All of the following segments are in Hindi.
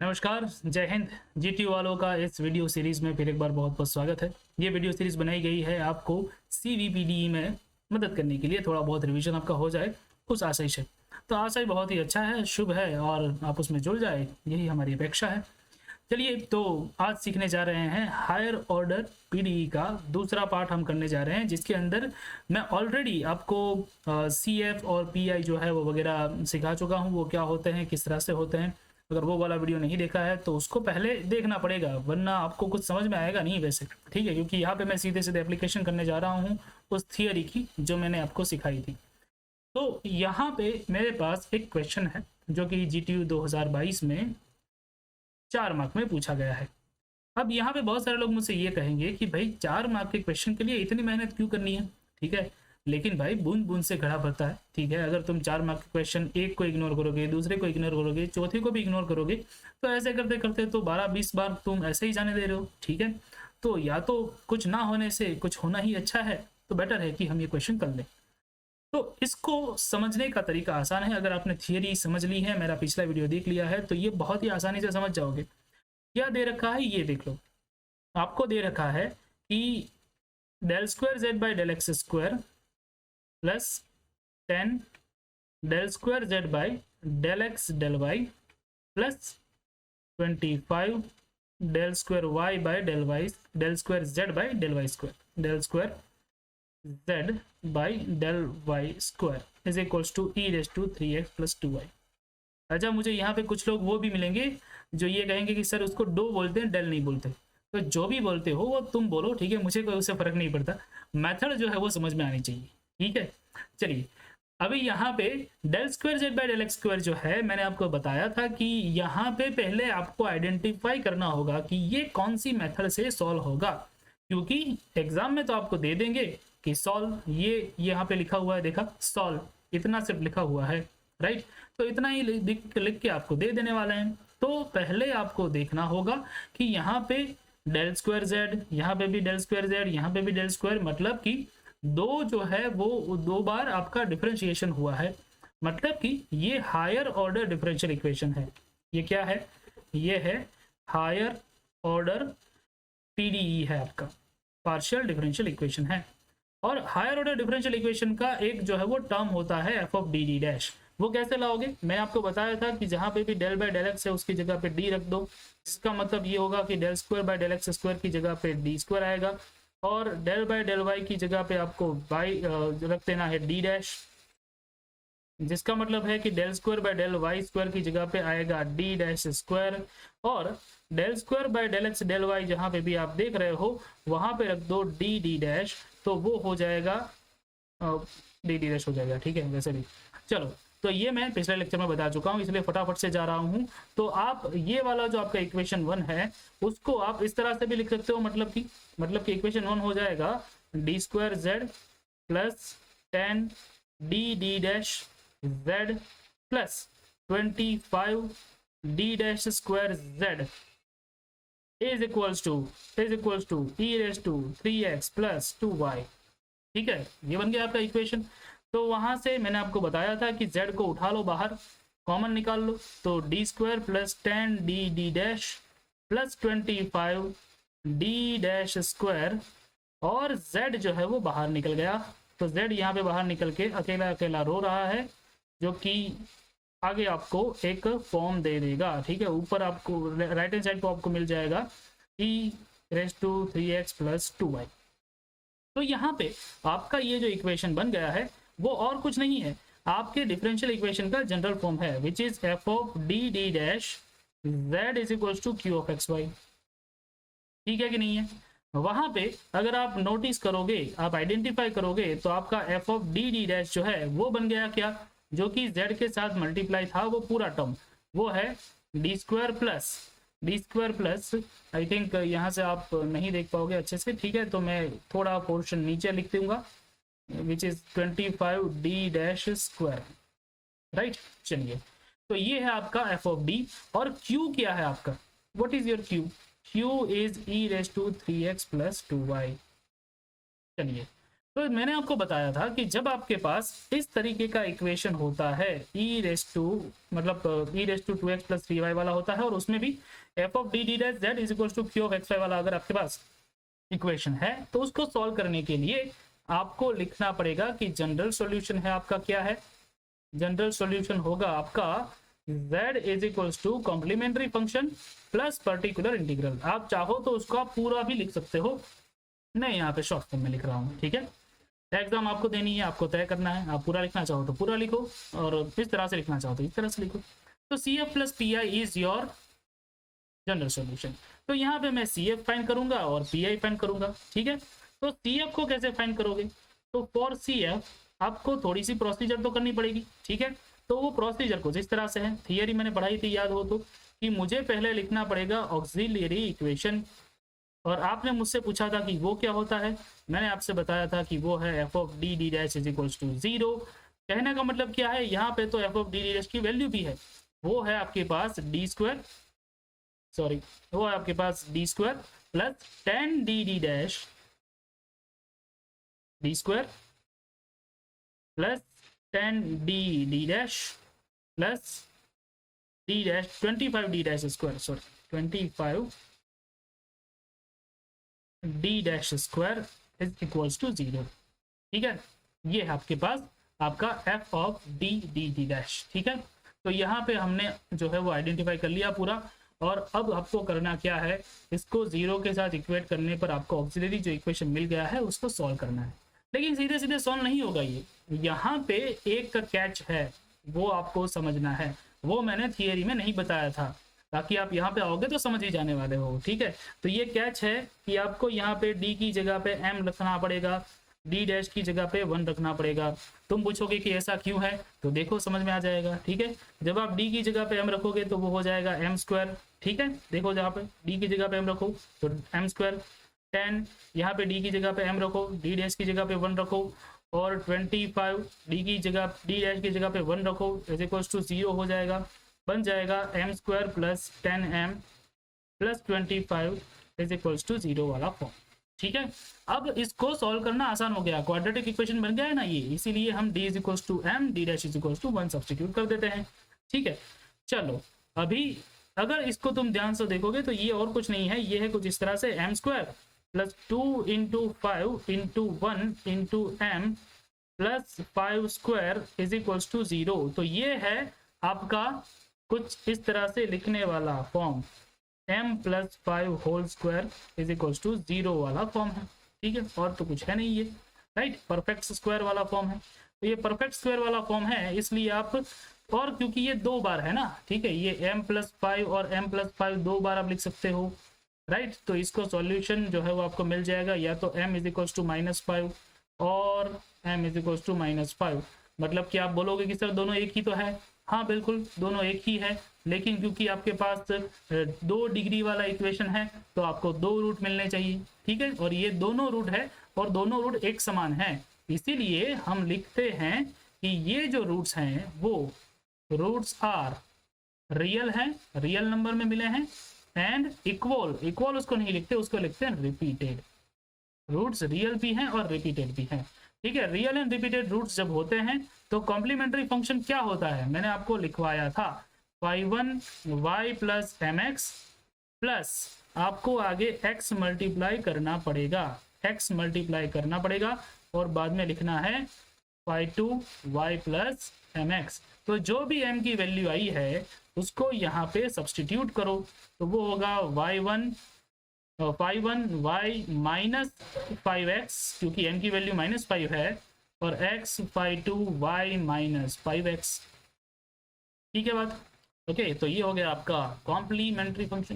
नमस्कार, जय हिंद। जीटी वालों का इस वीडियो सीरीज़ में फिर एक बार बहुत बहुत स्वागत है। ये वीडियो सीरीज़ बनाई गई है आपको सीवीपीडी में मदद करने के लिए, थोड़ा बहुत रिवीजन आपका हो जाए उस आशय से। तो आशय बहुत ही अच्छा है, शुभ है और आप उसमें जुड़ जाए, यही हमारी अपेक्षा है। चलिए, तो आज सीखने जा रहे हैं हायर ऑर्डर पीडीई का दूसरा पार्ट हम करने जा रहे हैं, जिसके अंदर मैं ऑलरेडी आपको सीएफ और पीआई जो है वो वगैरह सिखा चुका हूँ, वो क्या होते हैं, किस तरह से होते हैं। अगर वो वाला वीडियो नहीं देखा है तो उसको पहले देखना पड़ेगा, वरना आपको कुछ समझ में आएगा नहीं वैसे। ठीक है, क्योंकि यहाँ पे मैं सीधे सीधे एप्लीकेशन करने जा रहा हूँ उस थियोरी की जो मैंने आपको सिखाई थी। तो यहाँ पे मेरे पास एक क्वेश्चन है जो कि जीटीयू 2022 में 4 मार्क में पूछा गया है। अब यहाँ पे बहुत सारे लोग मुझसे ये कहेंगे कि भाई 4 मार्क के क्वेश्चन के लिए इतनी मेहनत क्यों करनी है। ठीक है, लेकिन भाई बूंद बूंद से घड़ा भरता है। ठीक है, अगर तुम 4 मार्क के क्वेश्चन एक को इग्नोर करोगे, दूसरे को इग्नोर करोगे, चौथे को भी इग्नोर करोगे, तो ऐसे करते करते तो 12-20 बार तुम ऐसे ही जाने दे रहे हो। ठीक है, तो या तो कुछ ना होने से कुछ होना ही अच्छा है, तो बेटर है कि हम ये क्वेश्चन कर लें। तो इसको समझने का तरीका आसान है। अगर आपने थियरी समझ ली है, मेरा पिछला वीडियो देख लिया है, तो ये बहुत ही आसानी से समझ जाओगे। क्या दे रखा है ये देख लो। आपको दे रखा है कि del square z by del x square plus 10 del square z by del x del y plus 25 del square y by del square z by del y square del square z by del y square is equals to e raise to 3x plus 2y। अच्छा, मुझे यहाँ पे कुछ लोग वो भी मिलेंगे जो ये कहेंगे कि सर उसको डो बोलते हैं, डेल नहीं बोलते। तो जो भी बोलते हो वो तुम बोलो, ठीक है, मुझे कोई उससे फर्क नहीं पड़ता। मेथड जो है वो समझ में आनी चाहिए। ठीक है, चलिए अभी यहाँ पे del square z by del x square जो है, मैंने आपको बताया था कि यहाँ पे पहले आपको आइडेंटिफाई करना होगा कि ये कौन सी मेथड से सॉल्व होगा, क्योंकि एग्जाम में तो आपको दे देंगे कि सॉल्व, ये यहाँ पे लिखा हुआ है, देखा, सॉल्व, इतना सिर्फ लिखा हुआ है, राइट। तो इतना ही लिख के आपको दे देने वाले हैं। तो पहले आपको देखना होगा कि यहाँ पे डेल स्क्वायर जेड, यहाँ पे भी डेल स्क्वायर जेड, यहाँ पे भी डेल स्क्वायर, मतलब कि दो जो है वो 2 बार आपका डिफरेंशिएशन हुआ है, मतलब कि ये हायर ऑर्डर डिफरेंशियल इक्वेशन है। ये क्या है? ये है हायर ऑर्डर पीडीई है, आपका पार्शियल डिफरेंशियल इक्वेशन है। और हायर ऑर्डर डिफरेंशियल इक्वेशन का एक जो है वो टर्म होता है f of D D dash. वो कैसे लाओगे? मैंने आपको बताया था कि जहां पे भी डेल बाय डेल एक्स है उसकी जगह पे डी रख दो। इसका मतलब ये होगा कि del square by del x square की जगह पे डी स्क्वायर आएगा, और डेल बाय डेल वाई की जगह पे आपको वाई रख देना है डी डैश, जिसका मतलब है कि del square by del y square की जगह पे आएगा डी डैश स्क्वायर, और del square by del x del y जहां पे भी आप देख रहे हो वहां पे रख दो डी डी डैश, तो वो हो जाएगा डी डी डैश हो जाएगा। ठीक है, वैसे भी चलो, तो ये मैं पिछले लेक्चर में बता चुका हूँ, इसलिए फटाफट से जा रहा हूँ। तो आप ये वाला जो आपका इक्वेशन 1 है उसको आप इस तरह से भी लिख सकते हो, मतलब कि इक्वेशन 1 हो जाएगा d square z plus 10 D D dash z plus 25 D dash square z is equals to e raise to 3x plus 2y। ठीक है, ये बन गया आपका इक्वेशन। तो वहां से मैंने आपको बताया था कि z को उठा लो बाहर, कॉमन निकाल लो, तो D square plus 10 D D dash plus 25 D dash square, और z जो है वो बाहर निकल गया। तो z यहाँ पे बाहर निकल के अकेला अकेला रो रहा है, जो कि आगे आपको एक फॉर्म दे देगा। ठीक है, ऊपर आपको राइट हैंड साइड को आपको मिल जाएगा e raise to 3x plus 2y। तो यहाँ पे आपका ये जो इक्वेशन बन गया है वो और कुछ नहीं है, आपके डिफरेंशियल इक्वेशन का जनरल फॉर्म है, which is f of D D dash z is equals to q of x y. ठीक है कि नहीं है? वहां पे अगर आप नोटिस करोगे, आप आइडेंटिफाई करोगे, तो आपका F of D D dash जो है वो बन गया क्या, जो कि z के साथ मल्टीप्लाई था, वो पूरा टर्म वो है D square plus I think यहाँ से आप नहीं देख पाओगे अच्छे से। ठीक है, तो मैं थोड़ा पोर्शन नीचे लिख दूंगा, which is 25 D dash square, right. चलिए, तो ये है आपका एफ ऑफ डी। और q क्या है आपका? What is your q? q is e raise to 3x plus 2y। चलिए, तो मैंने आपको बताया था कि जब आपके पास इस तरीके का इक्वेशन होता है e रेस टू मतलब e raise to 2x plus 3y वाला होता है और उसमें भी f of D D dash z is equal to q of xy वाला अगर आपके पास इक्वेशन है, तो उसको सॉल्व करने के लिए आपको लिखना पड़ेगा कि जनरल सॉल्यूशन है आपका क्या है। जनरल सॉल्यूशन होगा आपका z is equal to complementary function plus particular integral. आप चाहो तो उसको आप पूरा भी लिख सकते हो, मैं यहाँ पे शॉर्ट फॉर्म में लिख रहा हूँ। ठीक है, एग्जाम आपको देनी है, आपको तय करना है, आप पूरा लिखना चाहो तो पूरा लिखो और इस तरह से लिखना चाहो तो इस तरह से लिखो। तो C F plus P I is your general solution. तो यहाँ पे मैं सी एफ फाइंड करूंगा और पी आई फाइंड करूंगा। ठीक है, तो सी एफ को कैसे फाइंड करोगे? तो फॉर सी एफ आपको थोड़ी सी प्रोसीजर तो करनी पड़ेगी। ठीक है, तो वो प्रोसीजर कुछ इस तरह से है, थियरी मैंने पढ़ाई थी याद हो तो, कि मुझे पहले लिखना पड़ेगा ऑक्सिलरी इक्वेशन। और आपने मुझसे पूछा था कि वो क्या होता है, मैंने आपसे बताया था कि वो है f of D D dash is equal to 0। कहने का मतलब क्या है, यहाँ पे तो f of D D dash की वैल्यू भी है, वो है आपके पास डी स्क्वायर, सॉरी वो है आपके पास D square plus 10 D D dash D square plus 10 D D dash plus D dash 25 D dash square, sorry 25 D dash square is equals to 0। ठीक है, ये है आपके पास आपका F of D D D dash. ठीक है, तो यहाँ पे हमने जो है वो आइडेंटिफाई कर लिया पूरा। और अब आपको करना क्या है, इसको 0 के साथ इक्वेट करने पर आपको ऑक्सिलरी जो इक्वेशन मिल गया है उसको सॉल्व करना है। लेकिन सीधे सीधे सॉल्व नहीं होगा ये, यहाँ पे एक का कैच है, वो आपको समझना है, वो मैंने थियरी में नहीं बताया था, ताकि आप यहाँ पे आओगे तो समझ ही जाने वाले हो। ठीक है, तो ये कैच है कि आपको यहाँ पे d की जगह पे m रखना पड़ेगा, d डैश की जगह पे 1 रखना पड़ेगा। तुम पूछोगे कि ऐसा क्यों है, तो देखो समझ में आ जाएगा। ठीक है, जब आप d की जगह पे m रखोगे तो वो हो जाएगा m स्क्वायर। ठीक है, देखो जहाँ पे d की जगह पे m रखो तो m स्क्वायर, 10 यहाँ पे d की जगह पे m रखो, d डैश की जगह पे 1 रखो, और 25 d की जगह d डैश की जगह पे 1 रखो इज इक्वल्स टू 0 हो जाएगा, बन जाएगा m square plus 10m plus 25 is equals to 0 वाला फॉर्म। ठीक है, अब इसको सॉल्व करना आसान हो गया, क्वाड्रेटिक इक्वेशन बन गया है ना ये, इसीलिए हम d is equals to m, d dash is equals to 1 substitute कर देते हैं। ठीक है, चलो अभी अगर इसको तुम ध्यान से देखोगे तो ये और कुछ नहीं है, ये है कुछ इस तरह से m square plus 2 into 5 into 1 into m plus 5 square is equals to 0। तो ये है आपका कुछ इस तरह से लिखने वाला form, m plus 5 whole square is equals to 0 वाला फॉर्म है। ठीक है, और तो कुछ है नहीं ये, राइट, परफेक्ट स्क्वायर वाला फॉर्म है। तो ये परफेक्ट स्क्वायर वाला फॉर्म है, इसलिए आप, और क्योंकि ये 2 बार है ना, ठीक है, ये m प्लस 5 और m प्लस 5 2 बार आप लिख सकते हो, राइट। तो इसको सॉल्यूशन जो है वो आपको मिल जाएगा, या तो m इज इक्वल्स टू -5 और m इज इक्वल्स टू -5। मतलब कि आप बोलोगे कि सर दोनों एक ही तो है, हाँ बिल्कुल दोनों एक ही है, लेकिन क्योंकि आपके पास 2 डिग्री वाला इक्वेशन है तो आपको 2 रूट मिलने चाहिए। ठीक है, और ये दोनों रूट है और दोनों रूट एक समान है, इसीलिए हम लिखते हैं कि ये जो रूट्स हैं वो रूट्स आर रियल हैं, रियल नंबर में मिले हैं, एंड इक्वल, इक्वल उसको नहीं लिखते, उसको लिखते हैं रिपीटेड। रूट्स रियल भी हैं और रिपीटेड भी हैं। ठीक है, रियल एंड रिपीटेड रूट्स जब होते हैं तो कॉम्प्लीमेंट्री फंक्शन क्या होता है, मैंने आपको लिखवाया था, y1 प्लस mx प्लस आपको आगे x मल्टीप्लाई करना पड़ेगा, x मल्टीप्लाई करना पड़ेगा, और बाद में लिखना है y2 y प्लस mx। तो जो भी m की वैल्यू आई है उसको यहाँ पे सब्सटीट्यूट करो, तो वो होगा y1 y माइनस 5x, क्योंकि m की वैल्यू -5 है, और x 2 y माइनस 5x। ठीक है बात, ओके। तो ये हो गया आपका कॉम्प्लीमेंट्री फंक्शन।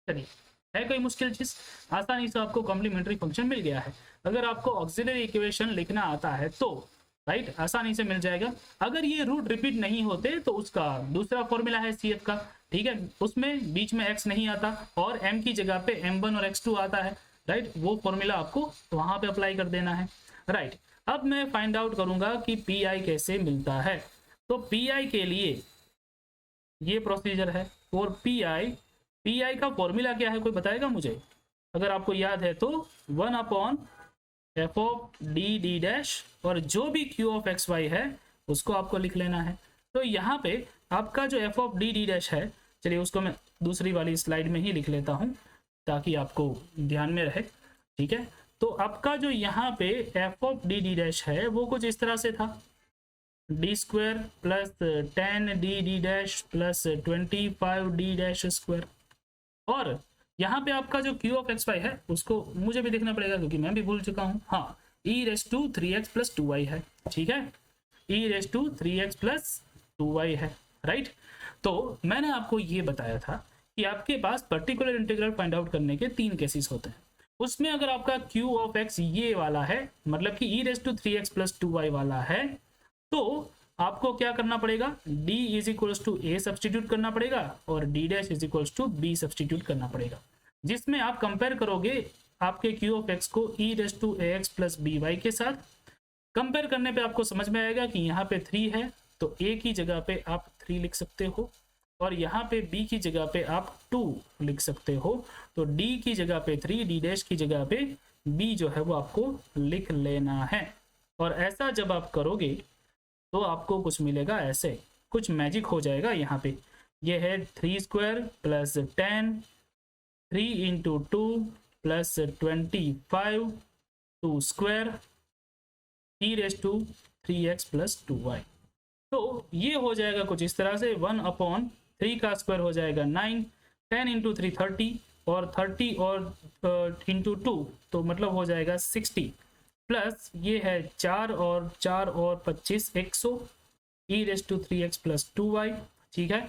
चलिए, है कोई मुश्किल चीज, आसानी से आपको कॉम्प्लीमेंट्री फंक्शन मिल गया है। अगर आपको ऑक्सिलरी इक्वेशन लिखना आता है तो राइट आसानी से मिल जाएगा। अगर ये रूट रिपीट नहीं होते तो उसका दूसरा फॉर्मूला है CF का, ठीक है, उसमें बीच में x नहीं आता और m की जगह पे m1 और x2 आता है, राइट। वो फॉर्मूला आपको वहां पे अप्लाई कर देना है, राइट। अब मैं फाइंड आउट करूंगा कि PI कैसे मिलता है। तो PI के लिए ये प्रोसीजर है, और PI का फॉर्मूला क्या है, कोई बताएगा मुझे? अगर आपको याद है तो 1/(m F of D D dash और जो भी क्यू ऑफ एक्स वाई है उसको आपको लिख लेना है। तो यहाँ पे आपका जो F of D D dash है, चलिए उसको मैं दूसरी वाली स्लाइड में ही लिख लेता हूँ ताकि आपको ध्यान में रहे, ठीक है। तो आपका जो यहाँ पे F of D D dash है वो कुछ इस तरह से था, D square plus 10 D D dash plus 25 D dash square. और यहाँ पे आपका जो क्यू ऑफ एक्स वाई है उसको मुझे भी देखना पड़ेगा क्योंकि मैं भी भूल चुका हूँ। हाँ, ई raise to 3x plus 2y है, ठीक है, ई raise to 3x plus 2y है, राइट। तो मैंने आपको ये बताया था कि आपके पास पर्टिकुलर इंटीग्रल फाइंड आउट करने के 3 केसेस होते हैं। उसमें अगर आपका क्यू ऑफ एक्स ये वाला है, मतलब कि ई raise to 3x plus 2y वाला है, तो आपको क्या करना पड़ेगा, d is equals to a substitute करना पड़ेगा और d dash is equals to b substitute करना पड़ेगा, जिसमें आप कंपेयर करोगे आपके q ऑफ x को e raise to ax plus b y के साथ। कंपेयर करने पे आपको समझ में आएगा कि यहाँ पे 3 है तो a की जगह पे आप 3 लिख सकते हो और यहाँ पे b की जगह पे आप 2 लिख सकते हो। तो d की जगह पे 3, d डैश की जगह पे b जो है वो आपको लिख लेना है। और ऐसा जब आप करोगे तो आपको कुछ मिलेगा, ऐसे कुछ मैजिक हो जाएगा। यहाँ पे ये है 3 square plus 10, 3 into 2 plus 25 2 square e raise to 3x plus 2y। तो ये हो जाएगा कुछ इस तरह से, 1/3 का स्क्वायर हो जाएगा 9, 10 इंटू 3 30 और 30 और इंटू 2 तो मतलब हो जाएगा 60 प्लस ये है 4 और 25 100 ई raise to 3x plus 2y, ठीक है।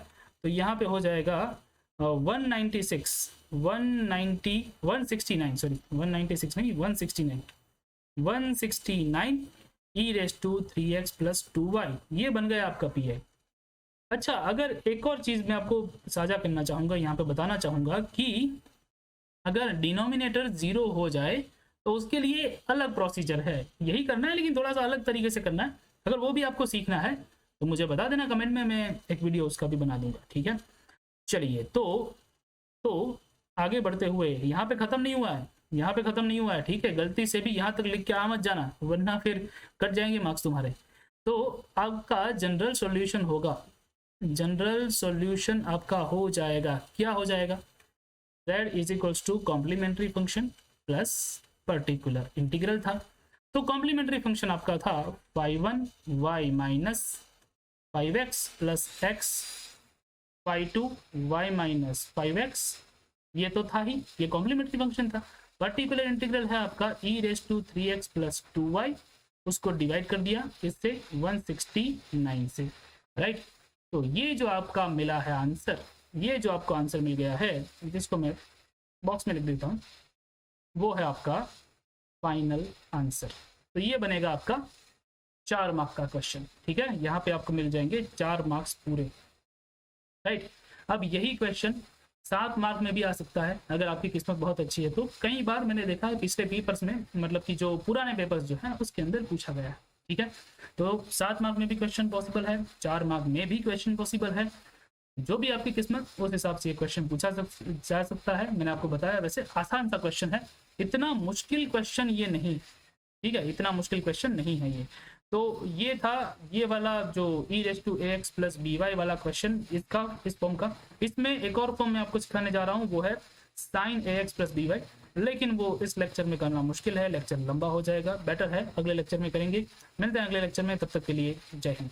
तो यहाँ पे हो जाएगा 169 ई raise to 3x plus 2y, ये बन गया आपका पी है। अच्छा, अगर एक और चीज़ मैं आपको साझा करना चाहूँगा, यहाँ पे बताना चाहूँगा कि अगर डिनोमिनेटर 0 हो जाए तो उसके लिए अलग प्रोसीजर है, यही करना है लेकिन थोड़ा सा अलग तरीके से करना है। अगर वो भी आपको सीखना है तो मुझे बता देना कमेंट में, मैं एक वीडियो उसका भी बना दूंगा, ठीक है। चलिए तो आगे बढ़ते हुए, यहाँ पे खत्म नहीं हुआ है, यहाँ पे खत्म नहीं हुआ है, ठीक है। गलती से भी यहाँ तक लिख के आ मत जाना वरना फिर कट जाएंगे मार्क्स तुम्हारे। तो आपका जनरल सॉल्यूशन होगा, जनरल सॉल्यूशन आपका हो जाएगा, क्या हो जाएगा, z is equals to complementary function plus particular integral था। तो कॉम्प्लीमेंट्री फंक्शन आपका था 1y minus 5x plus x 2y minus 5x, ये तो था ही, ये कॉम्प्लीमेंट्री फंक्शन था। पर्टिकुलर इंटीग्रल है आपका e raise to 3x plus 2y, उसको डिवाइड कर दिया इससे 169 से, राइट। तो ये जो आपका मिला है आंसर, ये जो आपको आंसर मिल गया है, जिसको मैं बॉक्स में लिख देता हूँ, वो है आपका फाइनल आंसर। तो ये बनेगा आपका 4 मार्क का क्वेश्चन, ठीक है। यहाँ पे आपको मिल जाएंगे 4 मार्क्स पूरे, राइट। अब यही क्वेश्चन 7 मार्क में भी आ सकता है अगर आपकी किस्मत बहुत अच्छी है। तो कई बार मैंने देखा है पिछले पेपर्स में, मतलब कि जो पुराने पेपर्स जो हैं उसके अंदर पूछा गया है, ठीक है। तो 7 मार्क में भी क्वेश्चन पॉसिबल है, 4 मार्क में भी क्वेश्चन पॉसिबल है, जो भी आपकी किस्मत उस हिसाब से ये क्वेश्चन पूछा जा सकता है। मैंने आपको बताया वैसे आसान सा क्वेश्चन है, इतना मुश्किल क्वेश्चन ये नहीं, ठीक है, इतना मुश्किल क्वेश्चन नहीं है ये। तो ये था ये वाला जो e raise to ax plus b y वाला क्वेश्चन, इसका इस फॉर्म का। इसमें एक और फॉर्म मैं आपको सिखाने जा रहा हूँ, वो है sine ax plus b y, लेकिन वो इस लेक्चर में करना मुश्किल है, लेक्चर लंबा हो जाएगा, बेटर है अगले लेक्चर में करेंगे। मिलते हैं अगले लेक्चर में, तब तक के लिए जय हिंद।